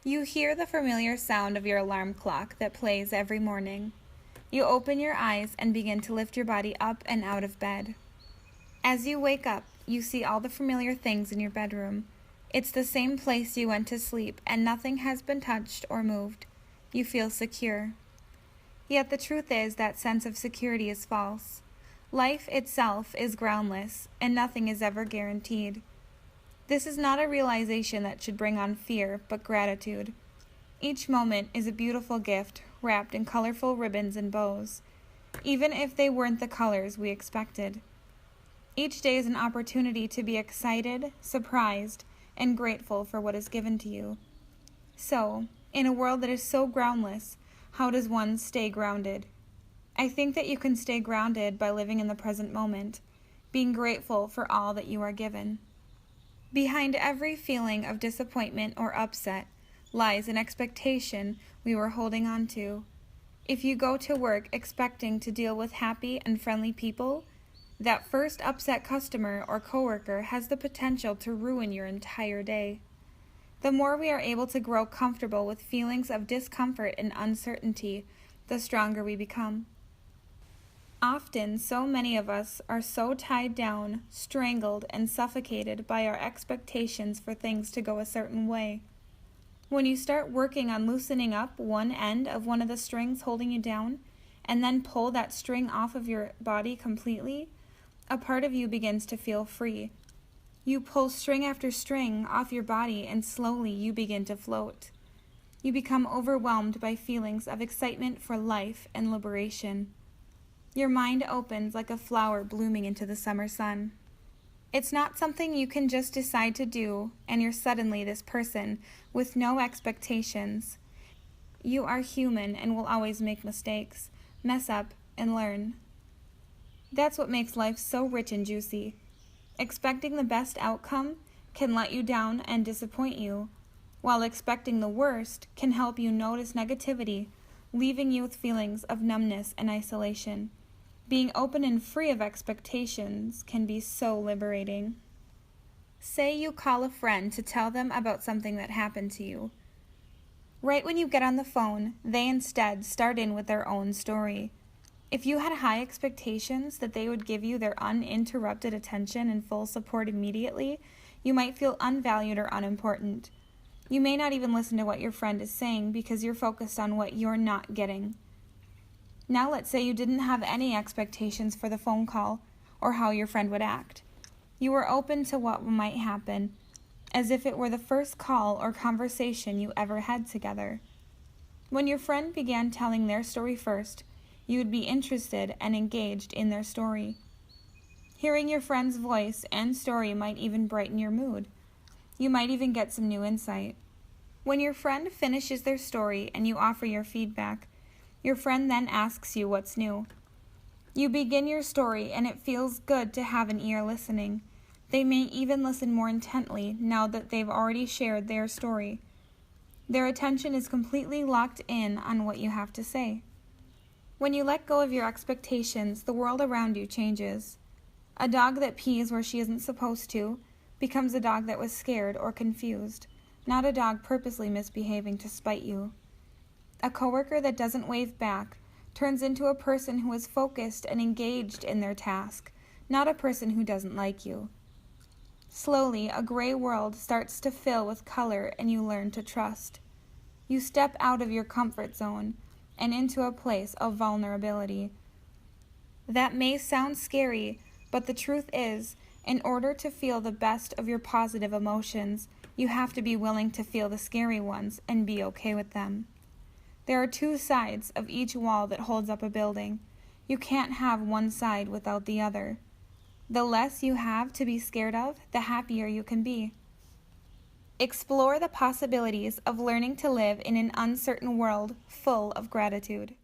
You hear the familiar sound of your alarm clock that plays every morning. You open your eyes and begin to lift your body up and out of bed. As you wake up, you see all the familiar things in your bedroom. It's the same place you went to sleep, and nothing has been touched or moved. You feel secure. Yet the truth is that sense of security is false. Life itself is groundless, and nothing is ever guaranteed. This is not a realization that should bring on fear, but gratitude. Each moment is a beautiful gift, wrapped in colorful ribbons and bows, even if they weren't the colors we expected. Each day is an opportunity to be excited, surprised, and grateful for what is given to you. So, in a world that is so groundless, how does one stay grounded? I think that you can stay grounded by living in the present moment, being grateful for all that you are given. Behind every feeling of disappointment or upset lies an expectation we were holding on to. If you go to work expecting to deal with happy and friendly people, that first upset customer or coworker has the potential to ruin your entire day. The more we are able to grow comfortable with feelings of discomfort and uncertainty, the stronger we become. Often, so many of us are so tied down, strangled, and suffocated by our expectations for things to go a certain way. When you start working on loosening up one end of one of the strings holding you down, and then pull that string off of your body completely, a part of you begins to feel free. You pull string after string off your body, and slowly you begin to float. You become overwhelmed by feelings of excitement for life and liberation. Your mind opens like a flower blooming into the summer sun. It's not something you can just decide to do, and you're suddenly this person with no expectations. You are human and will always make mistakes, mess up, and learn. That's what makes life so rich and juicy. Expecting the best outcome can let you down and disappoint you, while expecting the worst can help you notice negativity, leaving you with feelings of numbness and isolation. Being open and free of expectations can be so liberating. Say you call a friend to tell them about something that happened to you. Right when you get on the phone, they instead start in with their own story. If you had high expectations that they would give you their uninterrupted attention and full support immediately, you might feel unvalued or unimportant. You may not even listen to what your friend is saying because you're focused on what you're not getting. Now let's say you didn't have any expectations for the phone call or how your friend would act. You were open to what might happen, as if it were the first call or conversation you ever had together. When your friend began telling their story first, you would be interested and engaged in their story. Hearing your friend's voice and story might even brighten your mood. You might even get some new insight. When your friend finishes their story and you offer your feedback, your friend then asks you what's new. You begin your story and it feels good to have an ear listening. They may even listen more intently now that they've already shared their story. Their attention is completely locked in on what you have to say. When you let go of your expectations, the world around you changes. A dog that pees where she isn't supposed to becomes a dog that was scared or confused, not a dog purposely misbehaving to spite you. A coworker that doesn't wave back turns into a person who is focused and engaged in their task, not a person who doesn't like you. Slowly, a gray world starts to fill with color and you learn to trust. You step out of your comfort zone and into a place of vulnerability. That may sound scary, but the truth is, in order to feel the best of your positive emotions, you have to be willing to feel the scary ones and be okay with them. There are two sides of each wall that holds up a building. You can't have one side without the other. The less you have to be scared of, the happier you can be. Explore the possibilities of learning to live in an uncertain world full of gratitude.